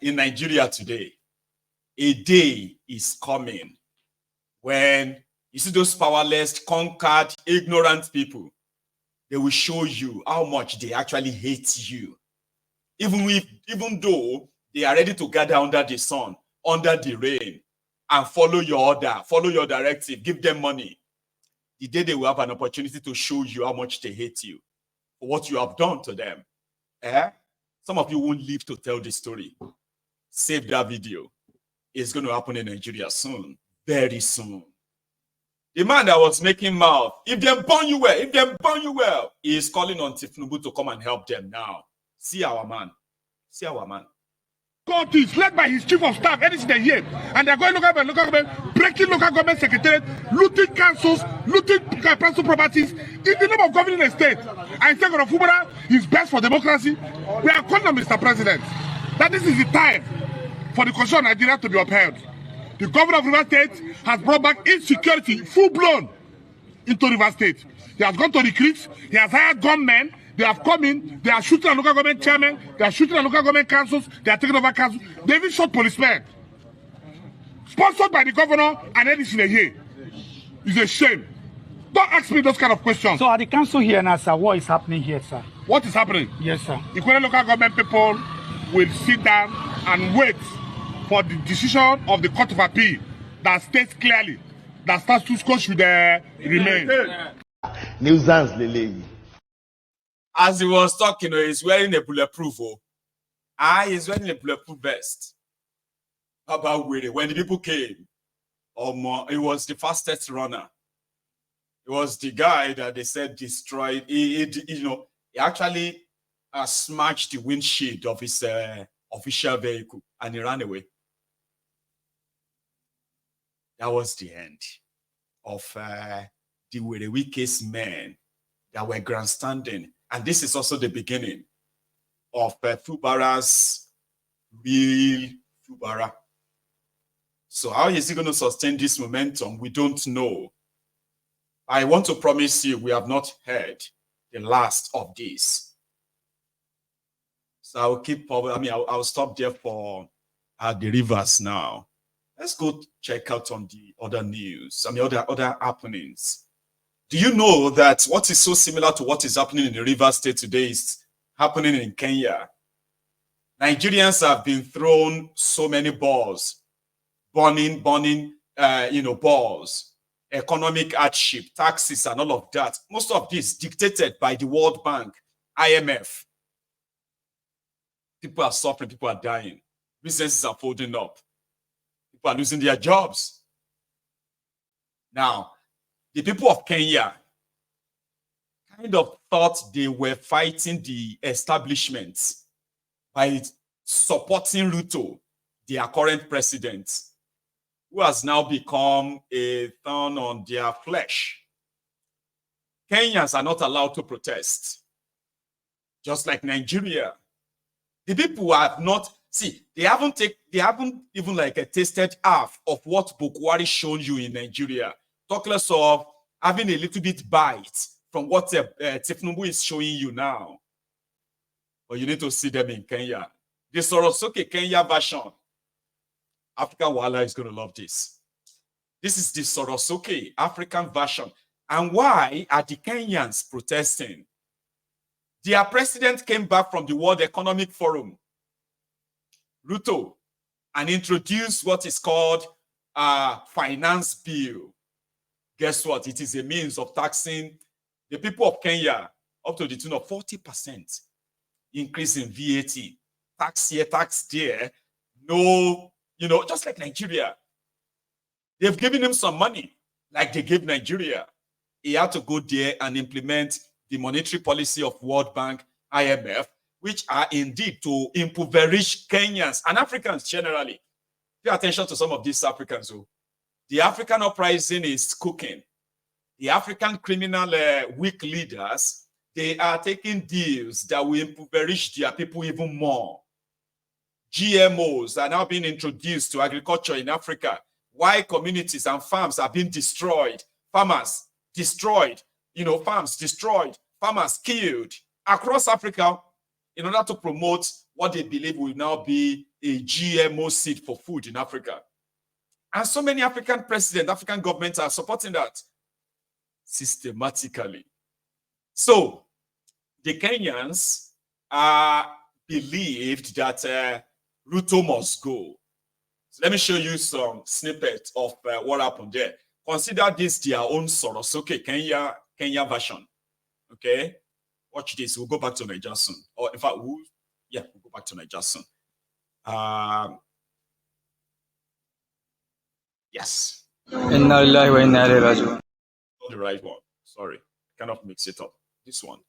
In Nigeria today, a day is coming when you see those powerless, conquered, ignorant people, they will show you how much they actually hate you. Even though they are ready to gather under the sun, under the rain, and follow your order, follow your directive, give them money. The day they will have an opportunity to show you how much they hate you for what you have done to them. Some of you won't live to tell the story. Save that video. It's going to happen in Nigeria soon, very soon. The man that was making mouth, if they burn you well, he is calling on Tifnubu to come and help them now. See our man. Court is led by his chief of staff, anything they hear, and they're going local government, breaking local government secretariat, looting councils, looting personal properties in the name of governing a state. And second of Fubara is best for democracy. We are calling on Mr. President that this is the time for the constitution of Nigeria to be upheld. The governor of River State has brought back insecurity full-blown into River State. He has gone to the creeks, he has hired gunmen, they have come in, they are shooting at local government chairmen, they are shooting at local government councils, they are taking over councils, they even shot policemen. Sponsored by the governor and anything they hear. It's a shame. Don't ask me those kind of questions. So at the council here now, sir, what is happening here, sir? What is happening? Yes, sir. Ikoyi local government people will sit down and wait for the decision of the Court of Appeal that states clearly that status quo should remain. Nuisance, Lele. As he was talking, he's wearing a bulletproof. He's wearing a bulletproof vest. How about when the people came? He was the fastest runner. He was the guy that they said destroyed. He actually smashed the windshield of his official vehicle and he ran away. That was the end of the weakest men that were grandstanding. And this is also the beginning of Fubara's real Fubara. So how is he going to sustain this momentum? We don't know. I want to promise you, we have not heard the last of this. So I'll keep, I'll stop there for the rivers now. Let's go check out on the other news, other happenings. Do you know that what is so similar to what is happening in the River State today is happening in Kenya? Nigerians have been thrown so many balls, burning, balls, economic hardship, taxes, and all of that. Most of this dictated by the World Bank, IMF. People are suffering, people are dying. Businesses are folding up. People are losing their jobs. Now, the people of Kenya kind of thought they were fighting the establishment by supporting Ruto, their current president, who has now become a thorn on their flesh. Kenyans are not allowed to protest, just like Nigeria. The people have not, they haven't even tasted half of what Bukwari shown you in Nigeria. Talk less of having a little bit bite from what Tifnubu is showing you now. But you need to see them in Kenya. The Socio-economic Kenya version. African Wala is going to love this. This is the Socio-economic African version. And why are the Kenyans protesting? Their president came back from the World Economic Forum, Ruto, and introduced what is called a finance bill. Guess what? It is a means of taxing the people of Kenya up to the tune of 40% increase in VAT. Tax here, tax there. No, just like Nigeria. They've given him some money, like they gave Nigeria. He had to go there and implement the monetary policy of World Bank, IMF, which are indeed to impoverish Kenyans and Africans generally. Pay attention to some of these Africans who the African uprising is cooking. The African criminal weak leaders, they are taking deals that will impoverish their people even more. GMOs are now being introduced to agriculture in Africa. Why communities and farms are being destroyed? Farmers destroyed, farms destroyed, farmers killed across Africa in order to promote what they believe will now be a GMO seed for food in Africa. And so many African presidents, African governments are supporting that systematically. So the Kenyans believed that Ruto must go. So let me show you some snippets of what happened there. Consider this their own Soros, Kenya version. Okay, watch this. We'll go back to Nigeria soon. Or in fact, we'll go back to Nigeria soon. Yes. Inna lillahi wa inna ilaihi raji'un. Not the right one. Sorry, I kind of mix it up. This one.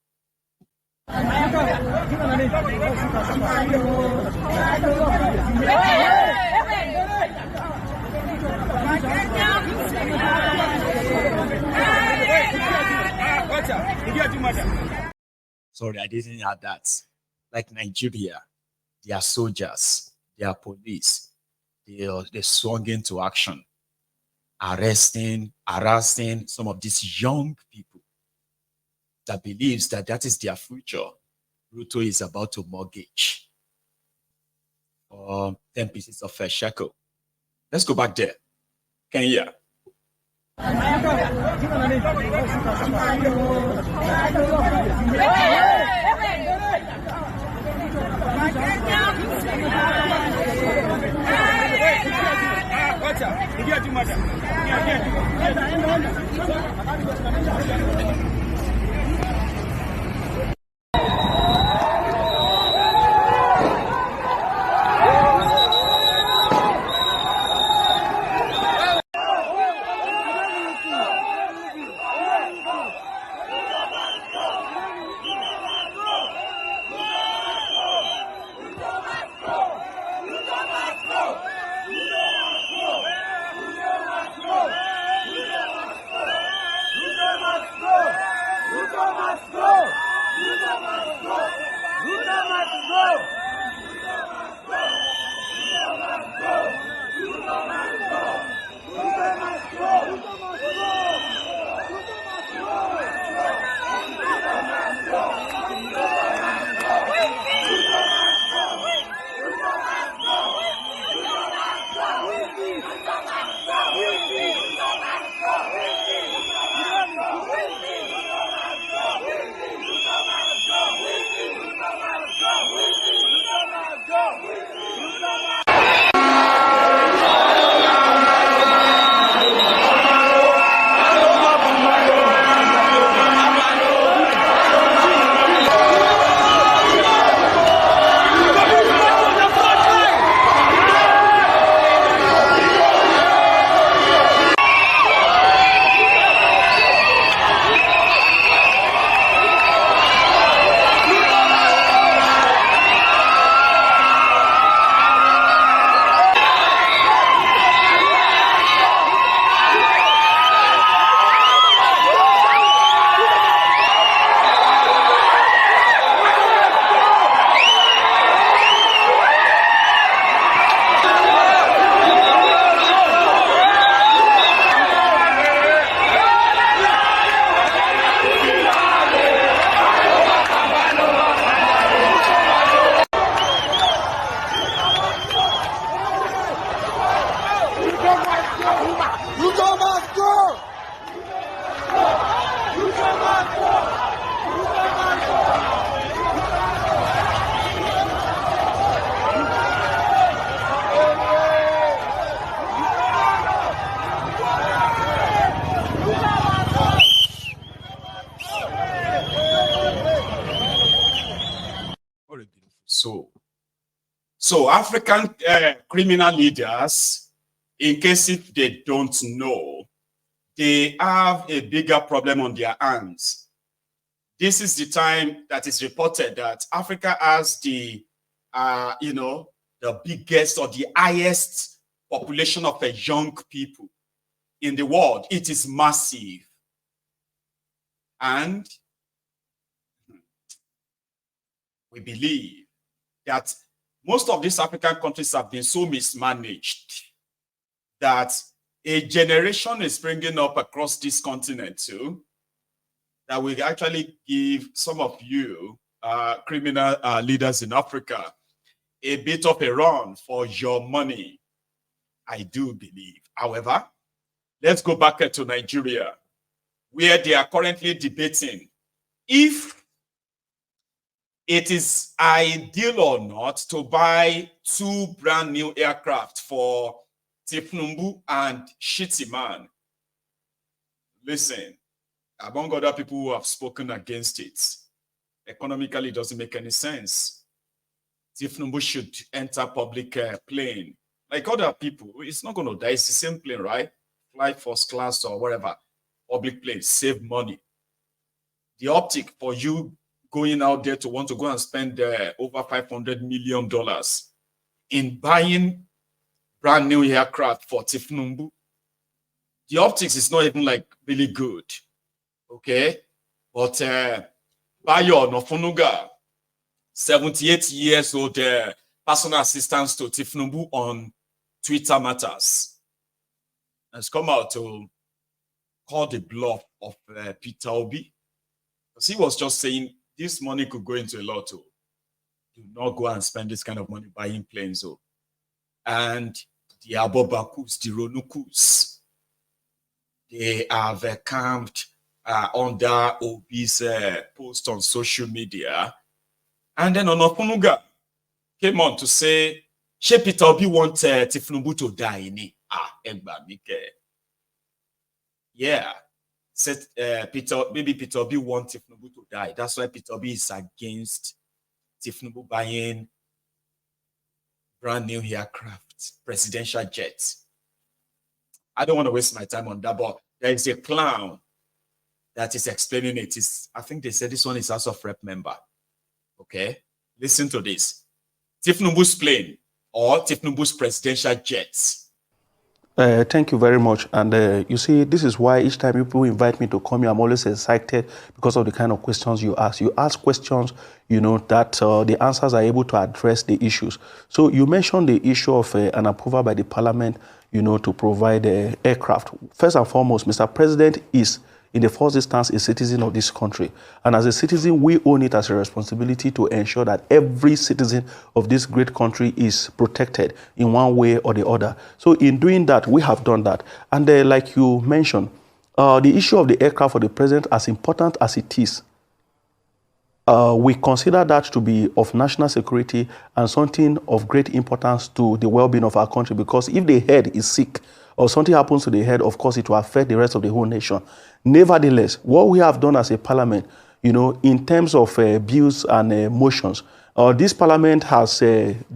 Sorry, I didn't add that. Like Nigeria, their soldiers, their police, they swung into action, arresting, harassing some of these young people that believes that that is their future. Ruto is about to mortgage 10 pieces of a shekel. Let's go back there. Kenya. So African criminal leaders, in case if they don't know, they have a bigger problem on their hands. This is the time that is reported that Africa has the, the biggest or the highest population of young people in the world. It is massive. And we believe that most of these African countries have been so mismanaged that a generation is springing up across this continent too that will actually give some of you criminal leaders in Africa a bit of a run for your money. I do believe. However, let's go back to Nigeria, where they are currently debating if it is ideal or not to buy 2 brand new aircraft for Tifnumbu and Shittyman. Listen, among other people who have spoken against it, economically it doesn't make any sense. Tifnumbu should enter public plane. Like other people, it's not going to die. It's the same plane, right? Fly first class or whatever. Public plane, save money. The optic for you going out there to want to go and spend over $500 million in buying brand new aircraft for Tifnumbu, the optics is not even like really good. Okay? But Bayo Nofunuga, 78 years old personal assistant to Tifnumbu on Twitter matters, has come out to call the bluff of Peter Obi. Because he was just saying this money could go into a lotto. Do not go and spend this kind of money buying planes. So. And the Abobakus, the Ronukus, they have camped under Obi's post on social media. And then Onofunuga came on to say, She Peter Obi want Tifnumbu to die. Yeah. Said maybe Peter Obi wants Tifnumbu to die. That's why Peter Obi is against Tifnumbu buying brand new aircraft, presidential jets. I don't want to waste my time on that, but there is a clown that is explaining it. I think they said this one is House of Rep member. Okay, listen to this. Tifnumbu's plane or Tifnumbu's presidential jets. Thank you very much. And you see, this is why each time people invite me to come here, I'm always excited because of the kind of questions you ask. You ask questions, you know, that the answers are able to address the issues. So you mentioned the issue of an approval by the parliament, you know, to provide aircraft. First and foremost, Mr. President is, in the first instance, a citizen of this country. And as a citizen, we own it as a responsibility to ensure that every citizen of this great country is protected in one way or the other. So in doing that, we have done that. And like you mentioned, the issue of the aircraft for the president, as important as it is, we consider that to be of national security and something of great importance to the well-being of our country, because if the head is sick or something happens to the head, of course, it will affect the rest of the whole nation. Nevertheless, what we have done as a parliament, you know, in terms of bills and motions, this parliament has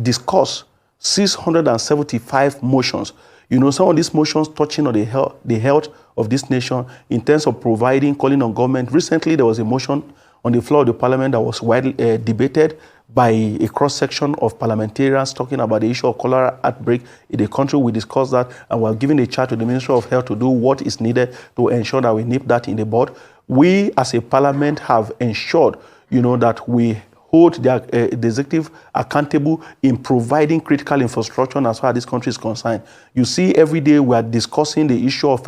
discussed 675 motions. You know, some of these motions touching on the health of this nation in terms of providing, calling on government. Recently, there was a motion on the floor of the parliament that was widely debated by a cross-section of parliamentarians talking about the issue of cholera outbreak in the country. We discussed that, and we're giving a charge to the Ministry of Health to do what is needed to ensure that we nip that in the bud. We, as a parliament, have ensured, you know, that we hold the executive accountable in providing critical infrastructure as far as this country is concerned. You see, every day we are discussing the issue of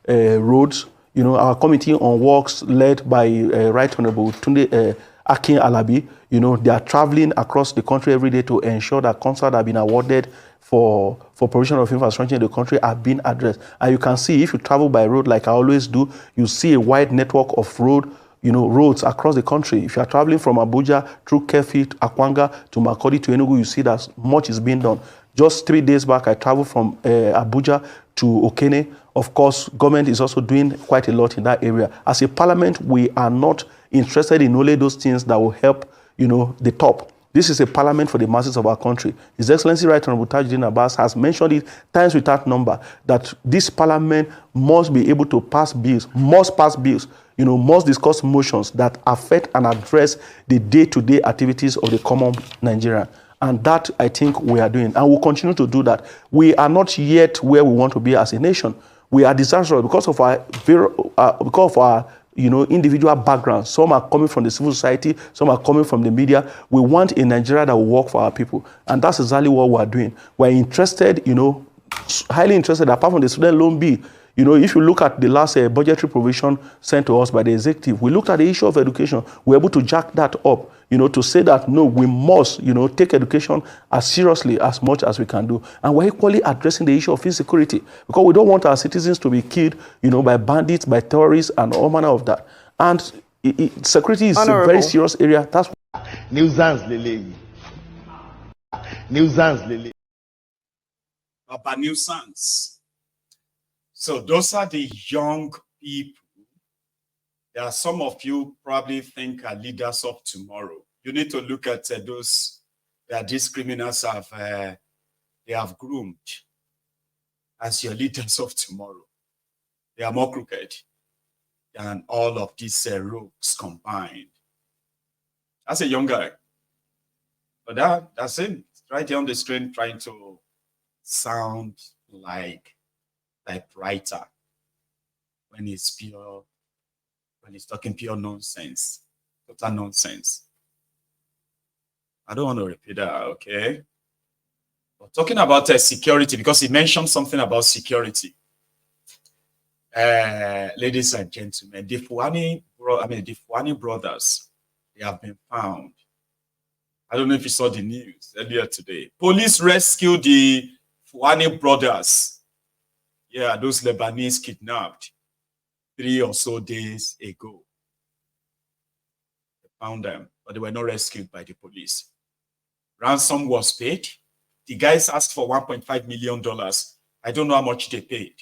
roads. You know, our committee on works led by Right Honorable Tunde Akin Alabi, you know, they are traveling across the country every day to ensure that contracts have been awarded for provision of infrastructure in the country are being addressed. And you can see, if you travel by road, like I always do, you see a wide network of roads across the country. If you are traveling from Abuja through Kefi, Akwanga to Makurdi to Enugu, you see that much is being done. Just 3 days back, I traveled from Abuja to Okene. Of course, government is also doing quite a lot in that area. As a parliament, we are not interested in only those things that will help, you know, the top. This is a parliament for the masses of our country. His Excellency Right Honorable Tajuddin Abbas has mentioned it times without number that this parliament must be able to pass bills, you know, must discuss motions that affect and address the day-to-day activities of the common Nigerian. And that, I think, we are doing. And we'll continue to do that. We are not yet where we want to be as a nation. We are disastrous because of our you know, individual backgrounds. Some are coming from the civil society, some are coming from the media. We want a Nigeria that will work for our people. And that's exactly what we're doing. We're interested, you know, highly interested, apart from the student loan bill, if you look at the last budgetary provision sent to us by the executive, we looked at the issue of education. We're able to jack that up, to say that, no, we must, take education as seriously as much as we can do. And we're equally addressing the issue of insecurity because we don't want our citizens to be killed, by bandits, by terrorists, and all manner of that. And security is a very serious area. That's nuisance lele. Nuisance lele. About nuisance. So those are the young people. There are some of you probably think are leaders of tomorrow. You need to look at those that these criminals they have groomed as your leaders of tomorrow. They are more crooked than all of these rogues combined. That's a young guy. But that's him. Right there on the screen trying to sound like writer when he's talking pure nonsense, total nonsense. I don't want to repeat that, okay? But talking about security, because he mentioned something about security. Ladies and gentlemen, the Fouanis brothers, they have been found. I don't know if you saw the news earlier today. Police rescued the Fouanis brothers. Yeah, those Lebanese kidnapped 3 or so days ago. They found them, but they were not rescued by the police. Ransom was paid. The guys asked for $1.5 million. I don't know how much they paid.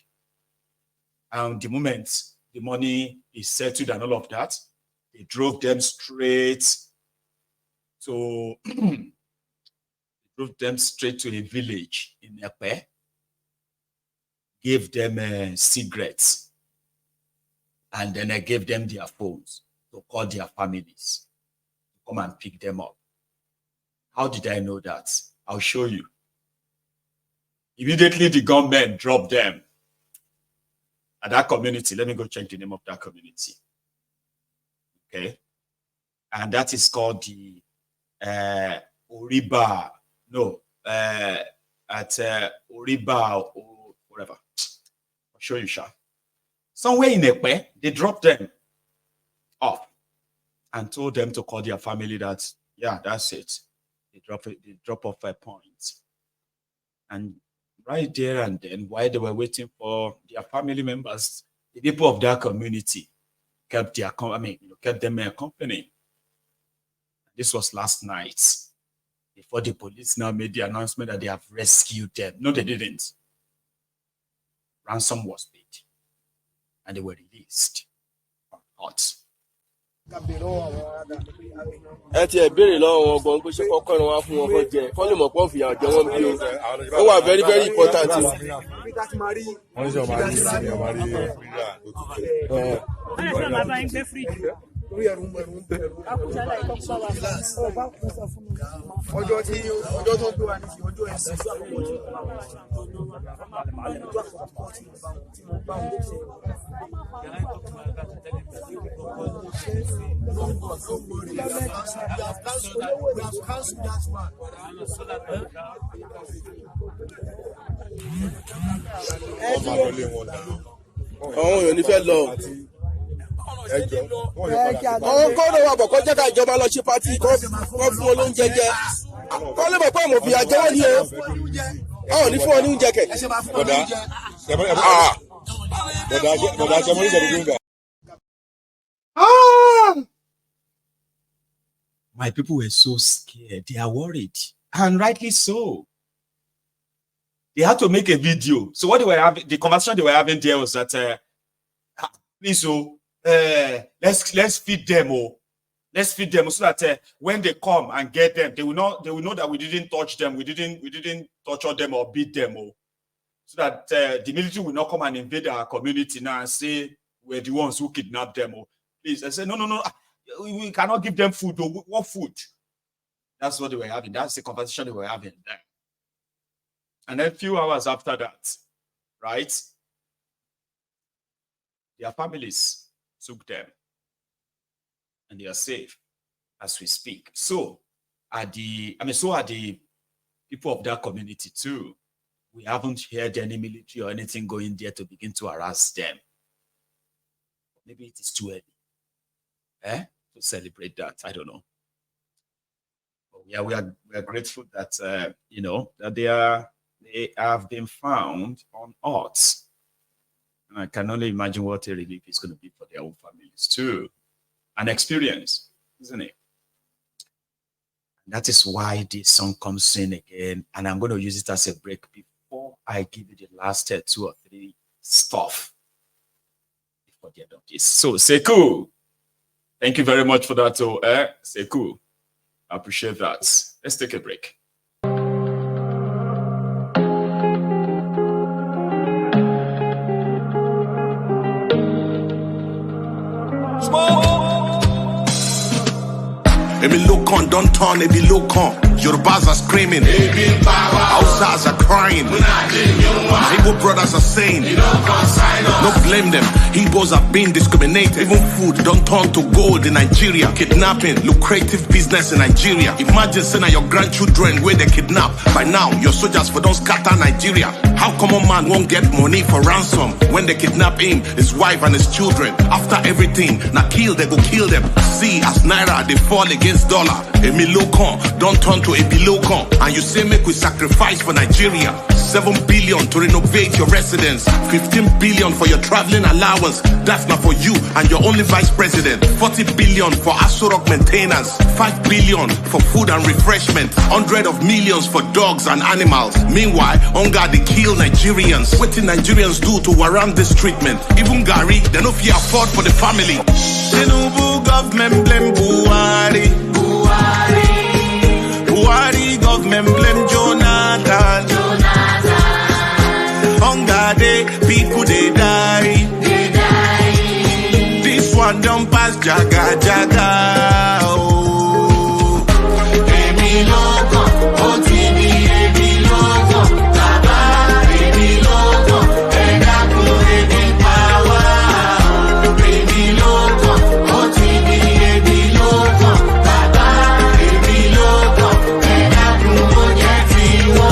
And the moment the money is settled and all of that, they drove them straight to a village in Ekpe. Gave them cigarettes, and then I gave them their phones to call their families to come and pick them up. How did I know that? I'll show you. Immediately, the gunmen dropped them at that community. Let me go check the name of that community. Okay. And that is called the Oriba. No, at Oriba or whatever. I'll show you, Sha. Somewhere in Ekpe, they dropped them off and told them to call their family that, yeah, that's it. They drop off a point. And right there and then, while they were waiting for their family members, the people of that community kept them company. This was last night, before the police now made the announcement that they have rescued them. No, they didn't. Ransom was paid, and they were released. Hot. ẹ ti ẹ béèrè lọ́wọ́ wọn gan pé ṣé kọ́kọ́ ni wọ́n á fún wọn kọ́ jẹ kọ́ lè mọ̀ pọ́n fìyà jẹ wọ́n bí o ó wà very very important. wọ́n ní sọ ma rí ọjọ́ tó gbé wa ní ọjọ́ ẹ̀sìn tí mo bá wọn ṣe. àwọn èèyàn ní fẹ́ lọ. àwọn kọ́ọ̀dù wa bọ̀ kọjá ká ìjọba lọ ṣe pátì kọ́ fún wọn lóúnjẹ jẹ kọ́ lè mọ̀ pé àmọ̀ fìyà jẹ wọ́n ní o àwọn ní fún wọn ní oúnjẹ kẹ̀. My people were so scared. They are worried, and rightly so. They had to make a video. So what they were having, the conversation they were having there was that, please, let's feed them, let's feed them so that when they come and get them, they will know that we didn't touch them, we didn't torture them or beat them, so that the military will not come and invade our community now and say we're the ones who kidnapped them. Please, I said no, we cannot give them food. What food? That's what they were having. That's the conversation they were having there. And then a few hours after that, right? Their families took them, and they are safe as we speak. So are the people of that community too. we haven't heard any military or anything going there to begin to harass them. Maybe it is too early to celebrate that. I don't know. But yeah, we are grateful that that they have been found on earth. And I can only imagine what a relief is going to be for their own families too. An experience, isn't it? That is why this song comes in again, and I'm going to use it as a break before I give you the last 2 or 3 stuff before the end of this. So, Sekou, thank you very much for that. Sekou, I appreciate that. Let's take a break. Emi Lokon, don't turn, Ebi Lokon. Yorubas are screaming, Hausas are crying, Igbo brothers are saying, don't blame them, Igbos are being discriminated. Even food don't turn to gold in Nigeria. Kidnapping, lucrative business in Nigeria. Imagine saying your grandchildren where they kidnap. By now, your soldiers for don't scatter Nigeria. How common man won't get money for ransom when they kidnap him, his wife and his children? After everything, now they go kill them. See, as Naira, they fall against dollar. Emi Lokon, don't turn to Ebi Lokon. And you say make we sacrifice for Nigeria. 7 billion to renovate your residence, 15 billion for your traveling allowance. That's not for you and your only vice president. 40 billion for Asurok maintenance, 5 billion for food and refreshment, 100 of millions for dogs and animals. Meanwhile, hunger they kill Nigerians. What did Nigerians do to warrant this treatment? Even Gary, they no fear afford for the family. Tinubu government blame Buhari. Buhari government blame Jonathan. Hunger day, people they die. This one don't pass jaga jaga. Oh, Ebi Lokon, OTB Ebi Lokon, Baba Ebi Lokon, Edaku Ebi power. Ebi Lokon, OTB Ebi Lokon, Baba Ebi Lokon, Edaku Ojetiwo.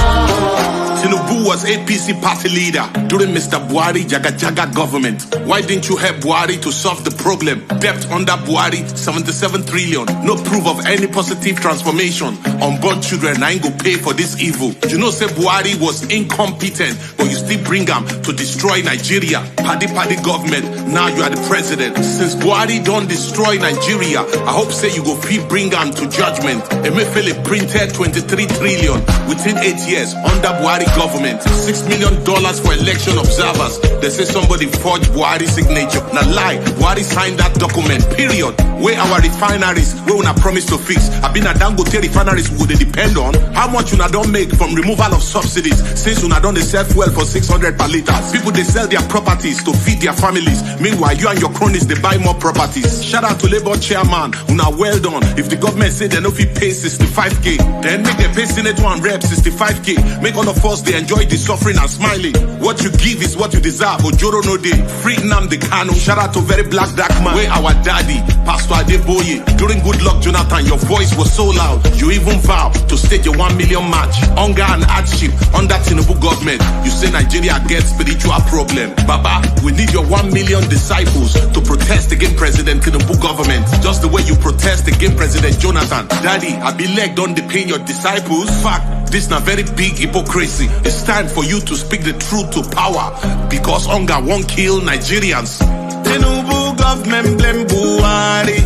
Tinubu was APC party leader during Mr. Buhari Jaga Jaga government. Why didn't you help Buhari to solve the problem? Debt under Buhari, 77 trillion. No proof of any positive transformation. Unborn children, I ain't go pay for this evil. You know, say Buhari was incompetent, but you still bring him to destroy Nigeria. Paddy government, now you are the president. Since Buhari don't destroy Nigeria, I hope say you go feel bring him to judgment. Emefiele printed 23 trillion within 8 years under Buhari government. $6 million for election observers. They say somebody forged Buhari's signature. Now lie, Buhari signed that document, period. Where our refineries, where una promise to fix. I been a Dangote refineries would they depend on how much una don't make from removal of subsidies. Since una don't they sell fuel for 600 per liter. People they sell their properties to feed their families. Meanwhile, you and your cronies they buy more properties. Shout out to Labour chairman, una well done. If the government say they no fit pay 65k, then make them pay Senator and Rep 65k. Make all of us they enjoy the suffering and smiling. What you give is what you deserve. Ojoro no day. Free Nnamdi Kanu. Shout out to very black dark man. Where our daddy, Pastor Adeboye. During Good Luck Jonathan, your voice was so loud. You even vowed to stage a 1 million march. Hunger and hardship under Tinubu government. You say Nigeria gets spiritual problem. Baba, we need your 1 million disciples to protest against President Tinubu government. Just the way you protest against President Jonathan. Daddy, I be leg don't depend your disciples. Fact, this na very big hypocrisy. It's time for you to speak the truth to power. Because hunger won't kill Nigerians. Tinubu government blame Buhari.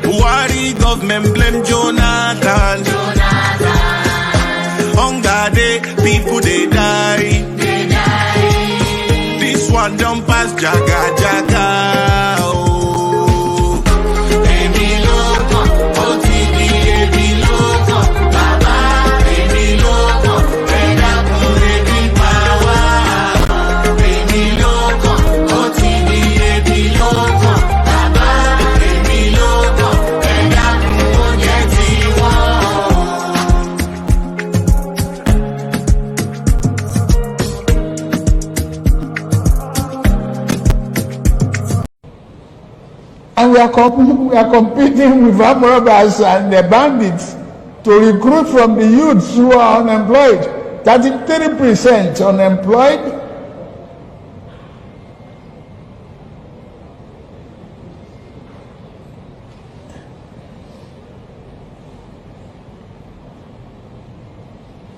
Buhari government blame Jonathan. Hunger day, people they die. This one don't pass jaga jaga. Oh, Ebi Lokon, OTB Ebi Lokon, Baba Ebi Lokon, Edaku Ebi power. Ebi Lokon, OTB Ebi Lokon, Baba Ebi Lokon, Edaku Ojetiwo. And we are competing with armed robbers and the bandits to recruit from the youths who are unemployed. 33% unemployed.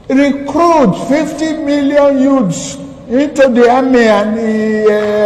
Recruit 50 million youths into the army and the